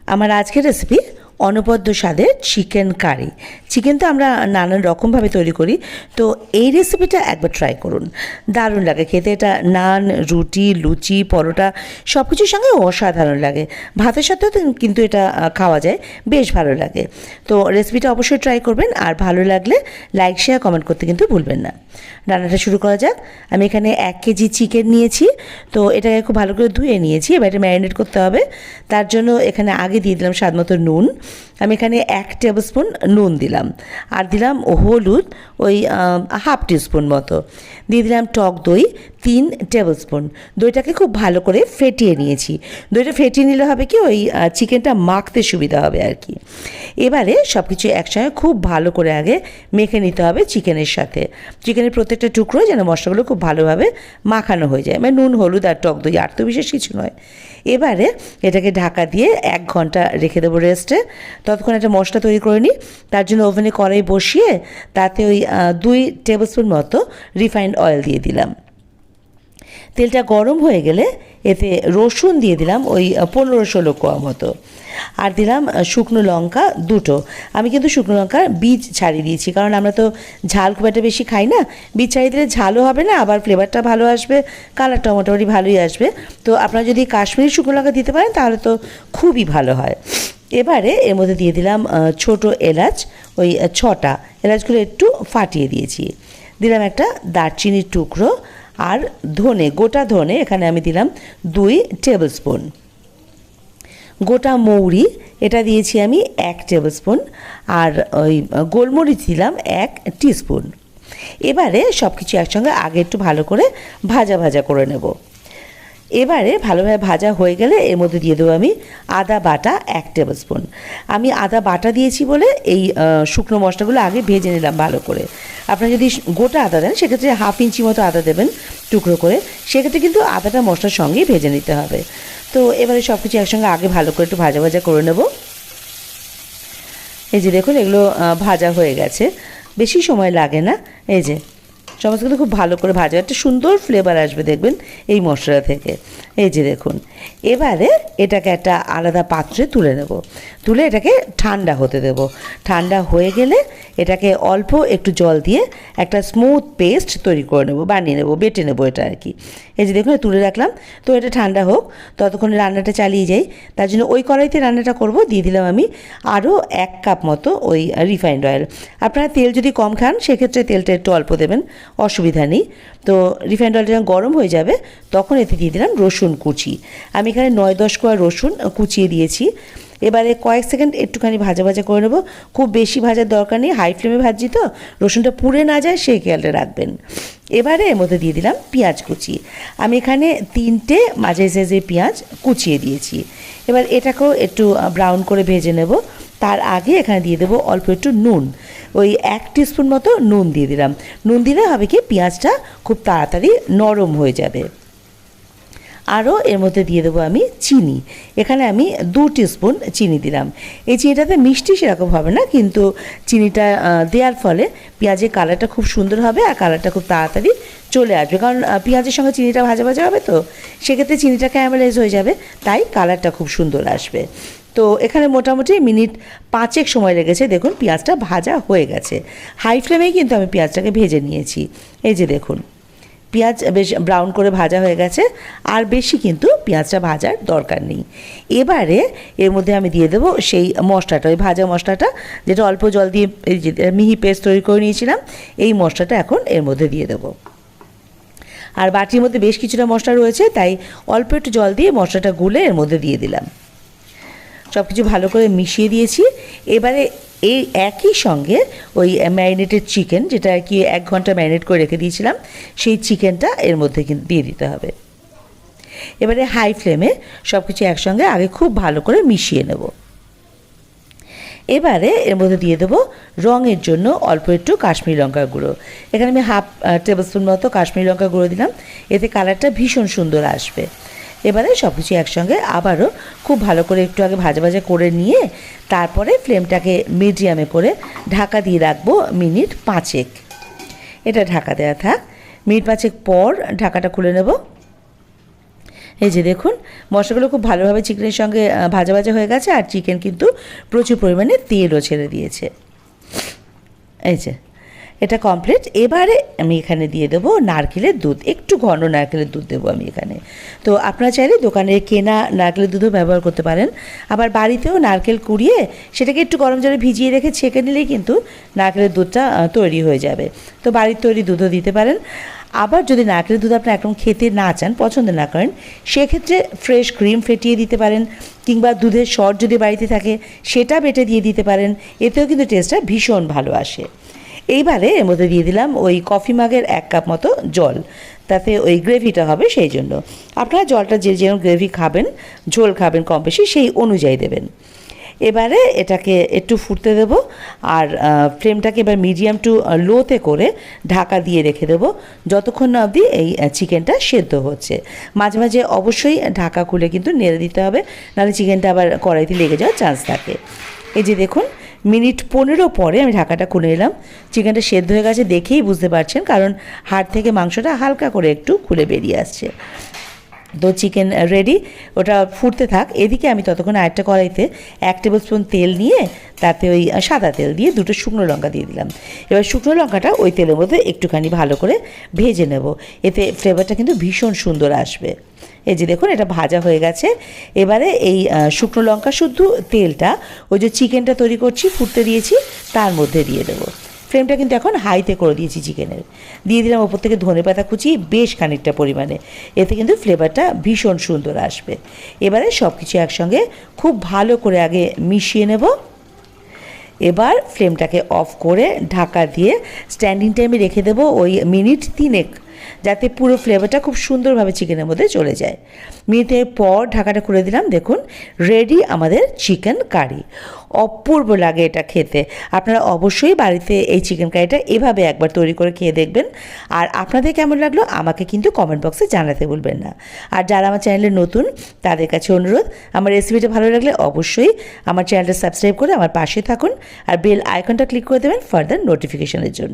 আমার আজকের রেসিপি অনবদ্য স্বাদের চিকেন কারি। চিকেন তো আমরা নানান রকমভাবে তৈরি করি, তো এই রেসিপিটা একবার ট্রাই করুন, দারুণ লাগে খেতে। এটা নান, রুটি, লুচি, পরোটা সব কিছুর সঙ্গে অসাধারণ লাগে। ভাতের সাথেও কিন্তু এটা খাওয়া যায়, বেশ ভালো লাগে। তো রেসিপিটা অবশ্যই ট্রাই করবেন, আর ভালো লাগলে লাইক, শেয়ার, কমেন্ট করতে কিন্তু ভুলবেন না। রান্নাটা শুরু করা যাক। আমি এখানে 1 কেজি চিকেন নিয়েছি, তো এটাকে খুব ভালো করে ধুয়ে নিয়েছি। এবার এটা ম্যারিনেট করতে হবে। তার জন্য এখানে আগে দিয়ে দিলাম স্বাদ মতো নুন। আমি এখানে 1 টেবিল স্পুন নুন দিলাম, আর দিলাম হলুদ ওই হাফ টিস্পুন মতো। দিয়ে দিলাম টক দই 3 টেবিল স্পুন। দইটাকে খুব ভালো করে ফেটিয়ে নিয়েছি। দইটা ফেটিয়ে নিলে হবে কি, ওই চিকেনটা মাখতে সুবিধা হবে আর কি। এবারে সব কিছু একসঙ্গে খুব ভালো করে আগে মেখে নিতে হবে চিকেনের সাথে। চিকেনের প্রত্যেকটা টুকরো যেন মশলাগুলো খুব ভালোভাবে মাখানো হয়ে যায়, মানে নুন, হলুদ আর টক দই, আর তো বিশেষ কিছু নয়। এবারে এটাকে ঢাকা দিয়ে 1 ঘন্টা রেখে দেবো রেস্টে। ততক্ষণ একটা মশলা তৈরি করে নিই। তার জন্য ওভেনে কড়াই বসিয়ে তাতে ওই 2 টেবিল স্পুন মতো রিফাইন্ড অয়েল দিয়ে দিলাম। তেলটা গরম হয়ে গেলে এতে রসুন দিয়ে দিলাম ওই 15-16 কোয়া মতো, আর দিলাম শুকনো লঙ্কা 2টো। আমি কিন্তু শুকনো লঙ্কার বীজ ছাড়িয়ে দিয়েছি, কারণ আমরা তো ঝাল খুব একটা বেশি খাই না। বীজ ছাড়িয়ে দিলে ঝালও হবে না, আবার ফ্লেভারটা ভালো আসবে, কালারটা মোটামুটি ভালোই আসবে। তো আপনারা যদি কাশ্মীরি শুকনো লঙ্কা দিতে পারেন তাহলে তো খুবই ভালো হয়। এবারে এর মধ্যে দিয়ে দিলাম ছোট এলাচ, ওই 6টা এলাচগুলো একটু ফাটিয়ে দিয়েছি। দিলাম একটা দারচিনির টুকরো, আর ধনে, গোটা ধনে এখানে আমি দিলাম 2 টেবিল স্পুন। গোটা মৌরি এটা দিয়েছি আমি 1 টেবিল স্পুন, আর ওই গোলমরিচ দিলাম 1 টিস্পুন। এবারে সব কিছু একসঙ্গে আগে একটু ভালো করে ভাজা ভাজা করে নেব। এবারে ভালোভাবে ভাজা হয়ে গেলে এর মধ্যে দিয়ে দেবো আমি আদা বাটা 1 টেবিল স্পুন। আমি আদা বাটা দিয়েছি বলে এই শুকনো মশলাগুলো আগে ভেজে নিলাম ভালো করে। আপনারা যদি গোটা আদা দেন সেক্ষেত্রে 1/2 ইঞ্চি মতো আদা দেবেন টুকরো করে, সেক্ষেত্রে কিন্তু আদাটা মশলার সঙ্গেই ভেজে নিতে হবে। তো এবারে সব কিছু একসঙ্গে আগে ভালো করে একটু ভাজা ভাজা করে নেব। এই যে দেখুন, এগুলো ভাজা হয়ে গেছে, বেশি সময় লাগে না। এই যে সমস্ত কিছু খুব ভালো করে ভাজা, একটা সুন্দর ফ্লেভার আসবে দেখবেন এই মশলা থেকে। এই যে দেখুন, এবারে এটাকে একটা আলাদা পাত্রে তুলে নেব। তুলে এটাকে ঠান্ডা হতে দেব। ঠান্ডা হয়ে গেলে এটাকে অল্প একটু জল দিয়ে একটা স্মুথ পেস্ট তৈরি করে নেব, বানিয়ে নেব, বেটে নেব এটা আর কি। এই যে দেখুন, তুলে রাখলাম। তো এটা ঠান্ডা হোক, ততক্ষণে রান্নাটা চালিয়ে যাই। তার জন্য ওই কড়াইতে রান্নাটা করব। দিয়ে দিলাম আমি আরও 1 কাপ মতো ওই রিফাইন্ড অয়েল। আপনারা তেল যদি কম খান সেক্ষেত্রে তেলটা একটু অল্প দেবেন, অসুবিধা নেই। তো রিফাইন্ড অয়েলটা যখন গরম হয়ে যাবে তখন এতে দিয়ে দিলাম রসুন কুচি। আমি এখানে 9-10 কোয়া রসুন কুচিয়ে দিয়েছি। এবারে কয়েক সেকেন্ড একটুখানি ভাজা ভাজা করে নেব। খুব বেশি ভাজার দরকার নেই, হাই ফ্লেমে ভাজছি তো, রসুনটা পুড়ে না যায় সেই খেয়ালটা রাখবেন। এবারে এর মধ্যে দিয়ে দিলাম পেঁয়াজ কুচি। আমি এখানে 3টে মাঝারি সাইজের পেঁয়াজ কুচিয়ে দিয়েছি। এবার এটাকেও একটু ব্রাউন করে ভেজে নেব। তার আগে এখানে দিয়ে দেবো অল্প একটু নুন, ওই 1 টিস্পুন মতো নুন দিয়ে দিলাম। নুন দিলে হবে কি, পেঁয়াজটা খুব তাড়াতাড়ি নরম হয়ে যাবে। আরও এর মধ্যে দিয়ে দেবো আমি চিনি। এখানে আমি 2 টিস্পুন চিনি দিলাম। এই চিনিটাতে মিষ্টি সেরকম হবে না, কিন্তু চিনিটা দেওয়ার ফলে পেঁয়াজের কালারটা খুব সুন্দর হবে, আর কালারটা খুব তাড়াতাড়ি চলে আসবে, কারণ পেঁয়াজের সঙ্গে চিনিটা ভাজা ভাজা হবে, তো সেক্ষেত্রে চিনিটা ক্যারামেলাইজ হয়ে যাবে, তাই কালারটা খুব সুন্দর আসবে। তো এখানে মোটামুটি মিনিট 5 সময় লেগেছে। দেখুন, পেঁয়াজটা ভাজা হয়ে গেছে। হাই ফ্লেমেই কিন্তু আমি পেঁয়াজটাকে ভেজে নিয়েছি। এই যে দেখুন, পেঁয়াজ বেশ ব্রাউন করে ভাজা হয়ে গেছে, আর বেশি কিন্তু পেঁয়াজটা ভাজার দরকার নেই। এবারে এর মধ্যে আমি দিয়ে দেবো সেই মশলাটা, ওই ভাজা মশলাটা, যেটা অল্প জল দিয়ে এই যে মিহি পেস্ট তৈরি করে নিয়েছিলাম, এই মশলাটা এখন এর মধ্যে দিয়ে দেবো। আর বাটির মধ্যে বেশ কিছুটা মশলা রয়েছে, তাই অল্প একটু জল দিয়ে মশলাটা গুলে এর মধ্যে দিয়ে দিলাম। সব কিছু ভালো করে মিশিয়ে দিয়েছি। এবারে এই একই সঙ্গে ওই ম্যারিনেটেড চিকেন, যেটা আর কি 1 ঘন্টা ম্যারিনেট করে রেখে দিয়েছিলাম, সেই চিকেনটা এর মধ্যে কিন্তু দিয়ে দিতে হবে। এবারে হাই ফ্লেমে সব কিছু একসঙ্গে আগে খুব ভালো করে মিশিয়ে নেব। এবারে এর মধ্যে দিয়ে দেবো রঙের জন্য অল্প একটু কাশ্মীরি লঙ্কার গুঁড়ো। এখানে আমি 1/2 টেবিল স্পুন মতো কাশ্মীরি লঙ্কার গুঁড়ো দিলাম, এতে কালারটা ভীষণ সুন্দর আসবে। এবারে সব কিছু একসঙ্গে আবারও খুব ভালো করে একটু আগে ভাজা ভাজা করে নিয়ে তারপরে ফ্লেমটাকে মিডিয়ামে করে ঢাকা দিয়ে রাখবো মিনিট 5। এটা ঢাকা দেওয়া থাক। মিনিট 5 পর ঢাকাটা খুলে নেব। এই যে দেখুন মশলাগুলো খুব ভালোভাবে চিকেনের সঙ্গে ভাজা ভাজা হয়ে গেছে, আর চিকেন কিন্তু প্রচুর পরিমাণে তেলও ছেড়ে দিয়েছে। এই যে এটা কমপ্লিট। এবারে আমি এখানে দিয়ে দেবো নারকেলের দুধ, একটু ঘন নারকেলের দুধ দেবো আমি এখানে। তো আপনারা চাইলে দোকানের কেনা নারকেলের দুধও ব্যবহার করতে পারেন, আবার বাড়িতেও নারকেল কুড়িয়ে সেটাকে একটু গরম জলে ভিজিয়ে রেখে ছেঁকে নিলেই কিন্তু নারকেলের দুধটা তৈরি হয়ে যাবে। তো বাড়ির তৈরি দুধও দিতে পারেন। আবার যদি নারকেলের দুধ আপনারা একদম খেতে না চান, পছন্দ না করেন, সেক্ষেত্রে ফ্রেশ ক্রিম ফেটিয়ে দিতে পারেন, কিংবা দুধের সর যদি বাড়িতে থাকে সেটা বেটে দিয়ে দিতে পারেন, এতেও কিন্তু টেস্টটা ভীষণ ভালো আসে। এইবারে এর মধ্যে দিয়ে দিলাম ওই কফি মাগের 1 কাপ মতো জল, তাতে ওই গ্রেভিটা হবে সেই জন্য। আপনারা জলটা যে যেরকম গ্রেভি খাবেন, ঝোল খাবেন কম বেশি, সেই অনুযায়ী দেবেন। এবারে এটাকে একটু ফুটতে দেব, আর ফ্লেমটাকে এবার মিডিয়াম টু লোতে করে ঢাকা দিয়ে রেখে দেবো যতক্ষণ না অবধি এই চিকেনটা সেদ্ধ হচ্ছে। মাঝে মাঝে অবশ্যই ঢাকা খুলে কিন্তু নেড়ে দিতে হবে, নাহলে চিকেনটা আবার কড়াইতে লেগে যাওয়ার চান্স থাকে। এই যে দেখুন মিনিট 15 পরে আমি ঢাকাটা খুলে নিলাম, চিকেনটা সেদ্ধ হয়ে গেছে দেখেই বুঝতে পারছেন, কারণ হাড় থেকে মাংসটা হালকা করে একটু খুলে বেরিয়ে আসছে। তো চিকেন রেডি, ওটা ফুটতে থাক। এদিকে আমি ততক্ষণ আরেকটা কড়াইতে 1 টেবিল স্পুন তেল নিয়ে তাতে ওই সাদা তেল দিয়ে 2টো শুকনো লঙ্কা দিয়ে দিলাম। এবার শুকনো লঙ্কাটা ওই তেলের মধ্যে একটুখানি ভালো করে ভেজে নেব, এতে ফ্লেভারটা কিন্তু ভীষণ সুন্দর আসবে। এই যে দেখুন এটা ভাজা হয়ে গেছে। এবারে এই শুকনো লঙ্কা শুদ্ধ তেলটা ওই যে চিকেনটা তৈরি করছি ফুটতে দিয়েছি তার মধ্যে দিয়ে দেবো। ফ্লেমটা কিন্তু এখন হাইতে করে দিয়েছি চিকেনের। দিয়ে দিলাম ওপর থেকে ধনেপাতা কুচি বেশ খানিকটা পরিমাণে, এতে কিন্তু ফ্লেভারটা ভীষণ সুন্দর আসবে। এবারে সব কিছু একসঙ্গে খুব ভালো করে আগে মিশিয়ে নেব। এবার ফ্লেমটাকে অফ করে ঢাকা দিয়ে স্ট্যান্ডিং টাইমে রেখে দেবো ওই মিনিট 3, যাতে পুরো ফ্লেভারটা খুব সুন্দরভাবে চিকেনের মধ্যে চলে যায়। মিনিটের পর ঢাকাটা খুলে দিলাম, দেখুন রেডি আমাদের চিকেন কারি। অপূর্ব লাগে এটা খেতে। আপনারা অবশ্যই বাড়িতে এই চিকেন কারিটা এভাবে একবার তৈরি করে খেয়ে দেখবেন, আর আপনাদের কেমন লাগলো আমাকে কিন্তু কমেন্ট বক্সে জানাতে ভুলবেন না। আর যারা আমার চ্যানেলে নতুন তাদের কাছে অনুরোধ, আমার রেসিপিটা ভালো লাগলে অবশ্যই আমার চ্যানেলটা সাবস্ক্রাইব করে আমার পাশে থাকুন, আর বেল আইকনটা ক্লিক করে দেবেন ফার্দার নোটিফিকেশনের জন্য।